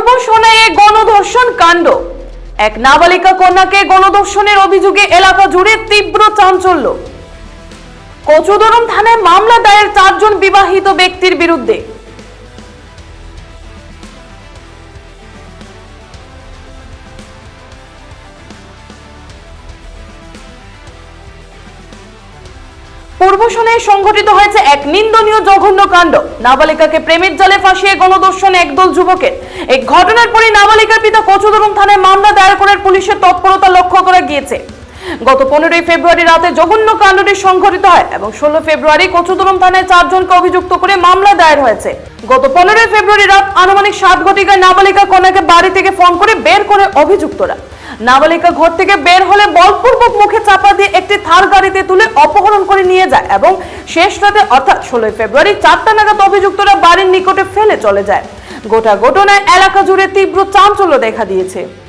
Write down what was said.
পূর্বশোনায় গণধর্ষণ কাণ্ড। এক নাবালিকা কন্যাকে গণধর্ষণের অভিযোগে এলাকা জুড়ে তীব্র চাঞ্চল্য। কচুদরম থানায় মামলা দায়ের 4 জন বিবাহিত ব্যক্তির বিরুদ্ধে। পূর্বশোনায় সংঘটিত হয়েছে এক নিন্দনীয় জঘন্য কাণ্ড। নাবালিকাকে প্রেমের জালে ফাঁসিয়ে গণধর্ষণ একদল যুবকের। এই ঘটনার পরই নাবালিকার পিতা কচুদরম থানায় মামলা দায়ের করে পুলিশের তৎপরতা লক্ষ্য করা গিয়েছে। গত 15 ফেব্রুয়ারি রাতে জঘন্য কাণ্ডটি সংঘটিত হয় এবং 16 ফেব্রুয়ারি কচুদরম থানায় 4 জনকে অভিযুক্ত করে মামলা দায়ের হয়েছে। গত 15 ফেব্রুয়ারি রাত আনুমানিক 7 ঘটিকায় নাবালিকা কন্যাকে বাড়ি থেকে ফোন করে বের করে অভিযুক্তরা। নাবালিকা ঘর থেকে বের হলে বলপূর্বক মুখে চাপা দিয়ে একটি থার গাড়িতে তুলে অপহরণ করে নিয়ে যায় এবং শেষ রাতে অর্থাৎ 16 ফেব্রুয়ারি 4টা নাগাদ অভিযুক্তরা বাড়ির নিকটে ফেলে চলে যায়। গোটা ঘটনায় এলাকা জুড়ে তীব্র চাঞ্চল্য দেখা দিয়েছে।